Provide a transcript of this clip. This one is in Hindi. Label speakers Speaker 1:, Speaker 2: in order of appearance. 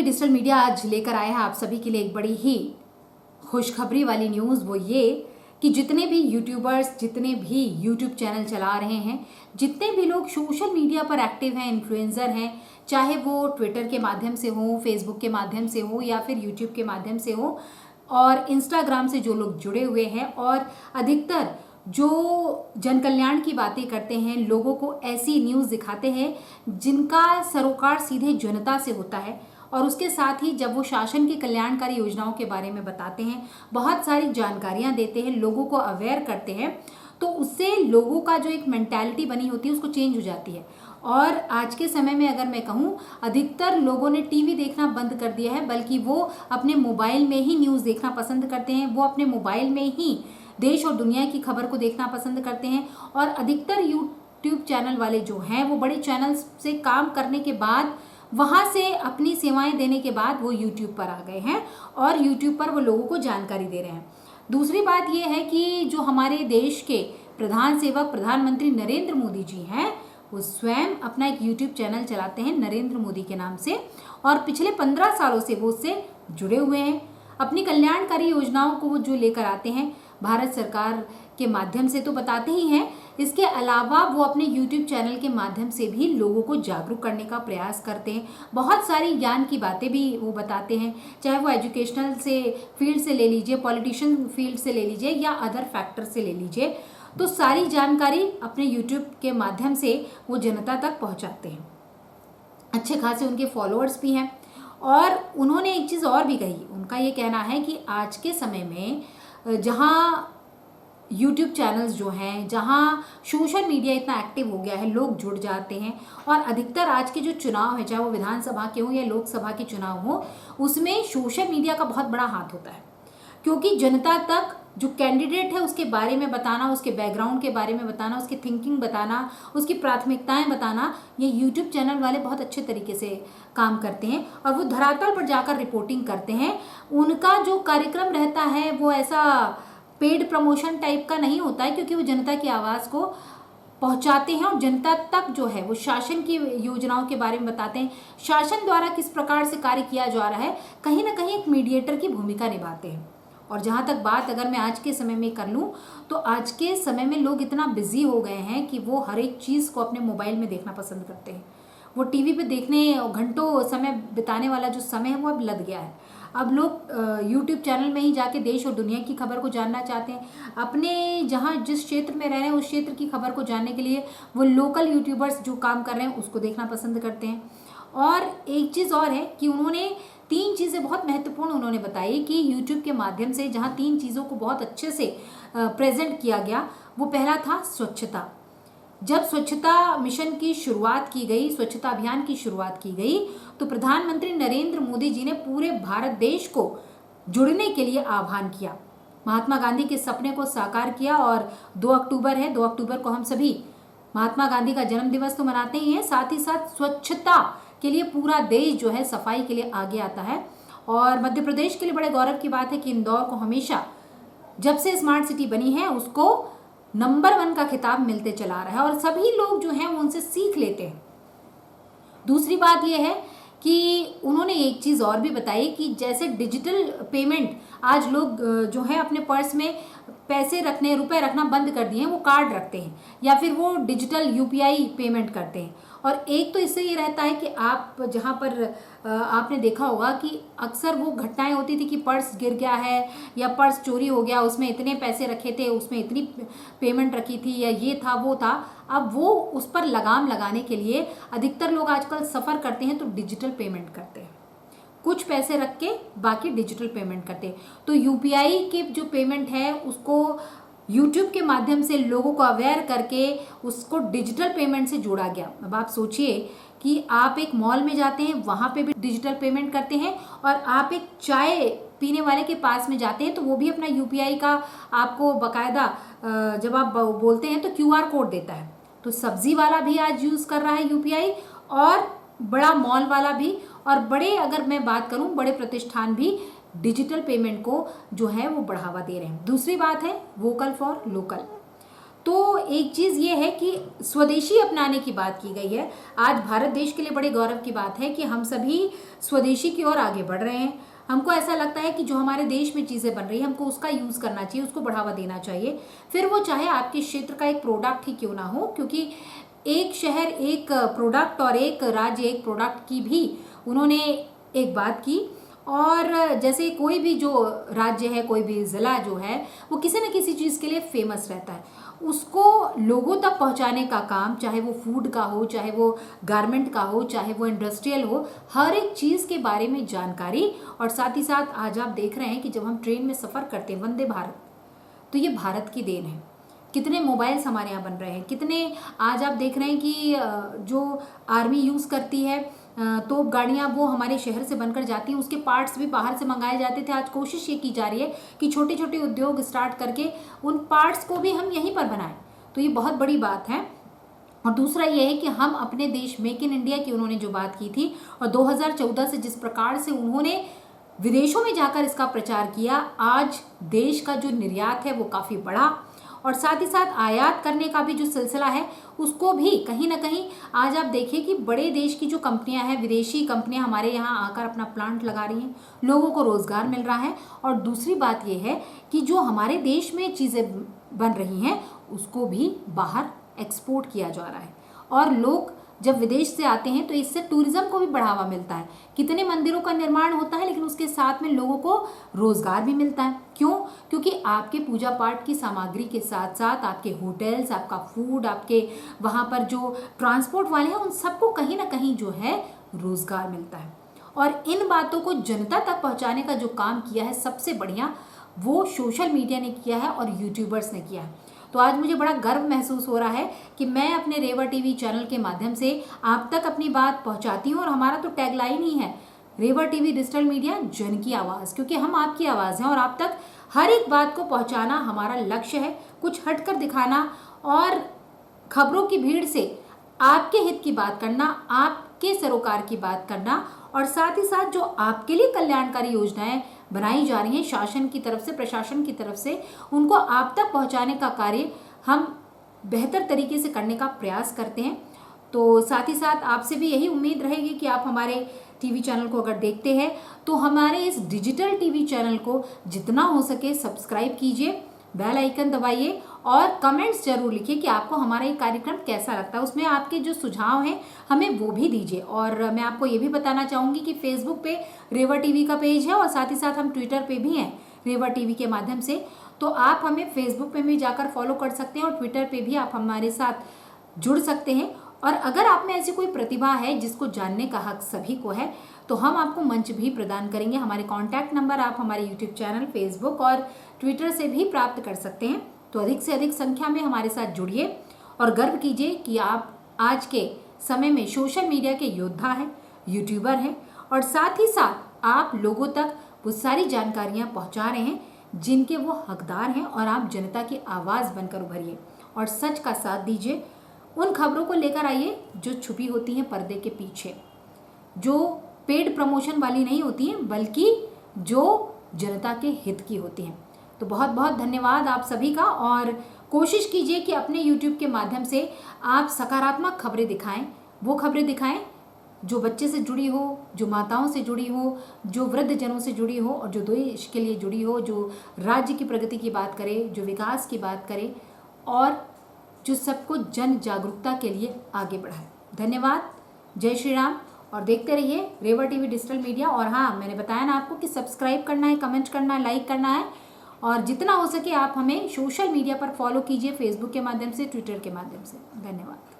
Speaker 1: डिजिटल मीडिया आज लेकर आया है आप सभी के लिए एक बड़ी ही खुशखबरी वाली न्यूज़। वो ये कि जितने भी यूट्यूबर्स, जितने भी यूट्यूब चैनल चला रहे हैं, जितने भी लोग सोशल मीडिया पर एक्टिव हैं, इन्फ्लुएंसर हैं, चाहे वो ट्विटर के माध्यम से हो, फेसबुक के माध्यम से हो या फिर यूट्यूब के माध्यम से हो, और इंस्टाग्राम से जो लोग जुड़े हुए हैं और अधिकतर जो जन कल्याण की बातें करते हैं, लोगों को ऐसी न्यूज़ दिखाते हैं जिनका सरोकार सीधे जनता से होता है, और उसके साथ ही जब वो शासन की कल्याणकारी योजनाओं के बारे में बताते हैं, बहुत सारी जानकारियां देते हैं, लोगों को अवेयर करते हैं, तो उससे लोगों का जो एक मेंटालिटी बनी होती है उसको चेंज हो जाती है। और आज के समय में अगर मैं कहूँ, अधिकतर लोगों ने टीवी देखना बंद कर दिया है, बल्कि वो अपने मोबाइल में ही न्यूज़ देखना पसंद करते हैं। वो अपने मोबाइल में ही देश और दुनिया की खबर को देखना पसंद करते हैं। और अधिकतर यूट्यूब चैनल वाले जो हैं वो बड़े चैनल्स से काम करने के बाद, वहाँ से अपनी सेवाएं देने के बाद वो यूट्यूब पर आ गए हैं और यूट्यूब पर वो लोगों को जानकारी दे रहे हैं। दूसरी बात ये है कि जो हमारे देश के प्रधान सेवक प्रधानमंत्री नरेंद्र मोदी जी हैं, वो स्वयं अपना एक यूट्यूब चैनल चलाते हैं नरेंद्र मोदी के नाम से, और पिछले 15 सालों से वो उससे जुड़े हुए हैं। अपनी कल्याणकारी योजनाओं को वो जो लेकर आते हैं भारत सरकार के माध्यम से तो बताते ही हैं, इसके अलावा वो अपने YouTube चैनल के माध्यम से भी लोगों को जागरूक करने का प्रयास करते हैं। बहुत सारी ज्ञान की बातें भी वो बताते हैं, चाहे वो एजुकेशनल से फील्ड से ले लीजिए, पॉलिटिशियन फील्ड से ले लीजिए या अदर फैक्टर से ले लीजिए, तो सारी जानकारी अपने YouTube के माध्यम से वो जनता तक पहुँचाते हैं। अच्छे खासे उनके फॉलोअर्स भी हैं। और उन्होंने एक चीज़ और भी कही, उनका ये कहना है कि आज के समय में जहाँ यूट्यूब चैनल्स जो हैं, जहाँ सोशल मीडिया इतना एक्टिव हो गया है, लोग जुड़ जाते हैं, और अधिकतर आज के जो चुनाव है, चाहे वो विधानसभा के हो या लोकसभा के चुनाव हो, उसमें सोशल मीडिया का बहुत बड़ा हाथ होता है। क्योंकि जनता तक जो कैंडिडेट है उसके बारे में बताना, उसके बैकग्राउंड के बारे में बताना, उसकी थिंकिंग बताना, उसकी प्राथमिकताएं बताना, ये यूट्यूब चैनल वाले बहुत अच्छे तरीके से काम करते हैं। और वो धरातल पर जाकर रिपोर्टिंग करते हैं। उनका जो कार्यक्रम रहता है वो ऐसा पेड प्रमोशन टाइप का नहीं होता है, क्योंकि वो जनता की आवाज़ को पहुंचाते हैं और जनता तक जो है वो शासन की योजनाओं के बारे में बताते हैं, शासन द्वारा किस प्रकार से कार्य किया जा रहा है, कहीं ना कहीं एक मीडिएटर की भूमिका निभाते हैं। और जहाँ तक बात अगर मैं आज के समय में कर लूँ, तो आज के समय में लोग इतना बिजी हो गए हैं कि वो हर एक चीज़ को अपने मोबाइल में देखना पसंद करते हैं। वो टीवी पे देखने घंटों समय बिताने वाला जो समय है वो अब लग गया है। अब लोग यूट्यूब चैनल में ही जाके देश और दुनिया की खबर को जानना चाहते हैं। अपने जहाँ जिस क्षेत्र में रह रहे हैं उस क्षेत्र की खबर को जानने के लिए वो लोकल यूट्यूबर्स जो काम कर रहे हैं उसको देखना पसंद करते हैं। और एक चीज़ और है कि उन्होंने 3 चीज़ें बहुत महत्वपूर्ण उन्होंने बताई कि यूट्यूब के माध्यम से जहाँ 3 चीज़ों को बहुत अच्छे से प्रेजेंट किया गया, वो पहला था स्वच्छता। जब स्वच्छता मिशन की शुरुआत की गई, स्वच्छता अभियान की शुरुआत की गई, तो प्रधानमंत्री नरेंद्र मोदी जी ने पूरे भारत देश को जुड़ने के लिए आह्वान किया, महात्मा गांधी के सपने को साकार किया। और 2 अक्टूबर है, 2 अक्टूबर को हम सभी महात्मा गांधी का जन्म दिवस तो मनाते ही हैं, साथ ही साथ स्वच्छता के लिए पूरा देश जो है सफाई के लिए आगे आता है। और मध्य प्रदेश के लिए बड़े गौरव की बात है कि इंदौर को हमेशा जब से स्मार्ट सिटी बनी है उसको नंबर 1 का खिताब मिलते चला रहा है, और सभी लोग जो हैं वो उनसे सीख लेते हैं। दूसरी बात यह है कि उन्होंने एक चीज़ और भी बताई कि जैसे डिजिटल पेमेंट आज लोग जो है अपने पर्स में पैसे रखने, रुपए रखना बंद कर दिए हैं, वो कार्ड रखते हैं या फिर वो डिजिटल यूपीआई पेमेंट करते हैं। और एक तो इससे ये रहता है कि आप जहाँ पर आपने देखा होगा कि अक्सर वो घटनाएं होती थी कि पर्स गिर गया है या पर्स चोरी हो गया, उसमें इतने पैसे रखे थे, उसमें इतनी पेमेंट रखी थी, या ये था वो था। अब वो उस पर लगाम लगाने के लिए अधिकतर लोग आजकल सफ़र करते हैं तो डिजिटल पेमेंट करते हैं, कुछ पैसे रख के बाकी डिजिटल पेमेंट करते हैं। तो यूपीआई की जो पेमेंट है उसको यूट्यूब के माध्यम से लोगों को अवेयर करके उसको डिजिटल पेमेंट से जोड़ा गया। अब आप सोचिए कि आप एक मॉल में जाते हैं, वहाँ पे भी डिजिटल पेमेंट करते हैं, और आप एक चाय पीने वाले के पास में जाते हैं तो वो भी अपना यूपीआई का आपको बाकायदा जब आप बोलते हैं तो क्यूआर कोड देता है। तो सब्जी वाला भी आज यूज़ कर रहा है यूपीआई, और बड़ा मॉल वाला भी, और बड़े अगर मैं बात करूं बड़े प्रतिष्ठान भी डिजिटल पेमेंट को जो है वो बढ़ावा दे रहे हैं। दूसरी बात है वोकल फॉर लोकल। तो एक चीज़ ये है कि स्वदेशी अपनाने की बात की गई है। आज भारत देश के लिए बड़े गौरव की बात है कि हम सभी स्वदेशी की ओर आगे बढ़ रहे हैं। हमको ऐसा लगता है कि जो हमारे देश में चीज़ें बन रही है हमको उसका यूज़ करना चाहिए, उसको बढ़ावा देना चाहिए, फिर वो चाहे आपके क्षेत्र का एक प्रोडक्ट ही क्यों ना हो, क्योंकि एक शहर एक प्रोडक्ट और एक राज्य एक प्रोडक्ट की भी उन्होंने एक बात की। और जैसे कोई भी जो राज्य है, कोई भी ज़िला जो है, वो किसी न किसी चीज़ के लिए फेमस रहता है, उसको लोगों तक पहुंचाने का काम, चाहे वो फूड का हो, चाहे वो गारमेंट का हो, चाहे वो इंडस्ट्रियल हो, हर एक चीज़ के बारे में जानकारी। और साथ ही साथ आज आप देख रहे हैं कि जब हम ट्रेन में सफ़र करते हैं वंदे भारत, तो ये भारत की देन है। कितने मोबाइल्स हमारे यहाँ बन रहे हैं, कितने आज आप देख रहे हैं कि जो आर्मी यूज़ करती है तोप गाड़ियाँ, वो हमारे शहर से बनकर जाती हैं, उसके पार्ट्स भी बाहर से मंगाए जाते थे। आज कोशिश ये की जा रही है कि छोटे छोटे उद्योग स्टार्ट करके उन पार्ट्स को भी हम यहीं पर बनाएं, तो ये बहुत बड़ी बात है। और दूसरा ये है कि हम अपने देश मेक इन इंडिया की उन्होंने जो बात की थी, और 2014 से जिस प्रकार से उन्होंने विदेशों में जाकर इसका प्रचार किया, आज देश का जो निर्यात है वो काफ़ी बढ़ा, और साथ ही साथ आयात करने का भी जो सिलसिला है उसको भी कहीं ना कहीं आज आप देखिए कि बड़े देश की जो कंपनियां हैं, विदेशी कंपनियां हमारे यहाँ आकर अपना प्लांट लगा रही हैं, लोगों को रोज़गार मिल रहा है। और दूसरी बात ये है कि जो हमारे देश में चीज़ें बन रही हैं उसको भी बाहर एक्सपोर्ट किया जा रहा है, और लोग जब विदेश से आते हैं तो इससे टूरिज्म को भी बढ़ावा मिलता है। कितने मंदिरों का निर्माण होता है, लेकिन उसके साथ में लोगों को रोजगार भी मिलता है। क्यों? क्योंकि आपके पूजा पाठ की सामग्री के साथ साथ आपके होटल्स, आपका फूड, आपके वहाँ पर जो ट्रांसपोर्ट वाले हैं, उन सबको कहीं ना कहीं जो है रोजगार मिलता है। और इन बातों को जनता तक पहुँचाने का जो काम किया है सबसे बढ़िया, वो सोशल मीडिया ने किया है और यूट्यूबर्स ने किया है। तो आज मुझे बड़ा गर्व महसूस हो रहा है कि मैं अपने रेवा टीवी चैनल के माध्यम से आप तक अपनी बात पहुंचाती हूं। और हमारा तो टैगलाइन ही है, रेवा टीवी डिजिटल मीडिया, जन की आवाज़, क्योंकि हम आपकी आवाज़ हैं और आप तक हर एक बात को पहुंचाना हमारा लक्ष्य है। कुछ हटकर दिखाना और खबरों की भीड़ से आपके हित की बात करना, आपके सरोकार की बात करना, और साथ ही साथ जो आपके लिए कल्याणकारी योजनाएं बनाई जा रही हैं शासन की तरफ से, प्रशासन की तरफ से, उनको आप तक पहुंचाने का कार्य हम बेहतर तरीके से करने का प्रयास करते हैं। तो साथ ही साथ आपसे भी यही उम्मीद रहेगी कि आप हमारे टीवी चैनल को अगर देखते हैं तो हमारे इस डिजिटल टीवी चैनल को जितना हो सके सब्सक्राइब कीजिए, बेल आइकन दबाइए और कमेंट्स जरूर लिखिए कि आपको हमारा ये कार्यक्रम कैसा लगता है। उसमें आपके जो सुझाव हैं हमें वो भी दीजिए। और मैं आपको ये भी बताना चाहूँगी कि फेसबुक पे रेवा टीवी का पेज है और साथ ही साथ हम ट्विटर पे भी हैं रेवा टीवी के माध्यम से। तो आप हमें फेसबुक पे भी जाकर फॉलो कर सकते हैं और ट्विटर पे भी आप हमारे साथ जुड़ सकते हैं। और अगर आप में ऐसी कोई प्रतिभा है जिसको जानने का हक सभी को है, तो हम आपको मंच भी प्रदान करेंगे। हमारे कॉन्टैक्ट नंबर आप हमारे यूट्यूब चैनल, फेसबुक और ट्विटर से भी प्राप्त कर सकते हैं। तो अधिक से अधिक संख्या में हमारे साथ जुड़िए और गर्व कीजिए कि आप आज के समय में सोशल मीडिया के योद्धा हैं, यूट्यूबर हैं, और साथ ही साथ आप लोगों तक वो सारी जानकारियाँ पहुँचा रहे हैं जिनके वो हकदार हैं। और आप जनता की आवाज़ बनकर उभरिए और सच का साथ दीजिए। उन खबरों को लेकर आइए जो छुपी होती हैं पर्दे के पीछे, जो पेड प्रमोशन वाली नहीं होती हैं, बल्कि जो जनता के हित की होती हैं। तो बहुत बहुत धन्यवाद आप सभी का, और कोशिश कीजिए कि अपने YouTube के माध्यम से आप सकारात्मक खबरें दिखाएं, वो खबरें दिखाएं जो बच्चे से जुड़ी हो, जो माताओं से जुड़ी हो, जो वृद्ध जनों से जुड़ी हो, और जो देश के लिए जुड़ी हो, जो राज्य की प्रगति की बात करे, जो विकास की बात करे, और जो सबको जन जागरूकता के लिए आगे बढ़ाए। धन्यवाद, जय श्री राम, और देखते रहिए रेवा टीवी डिजिटल मीडिया। और हाँ, मैंने बताया ना आपको कि सब्सक्राइब करना है, कमेंट करना है, लाइक करना है, और जितना हो सके आप हमें सोशल मीडिया पर फॉलो कीजिए, फेसबुक के माध्यम से, ट्विटर के माध्यम से। धन्यवाद।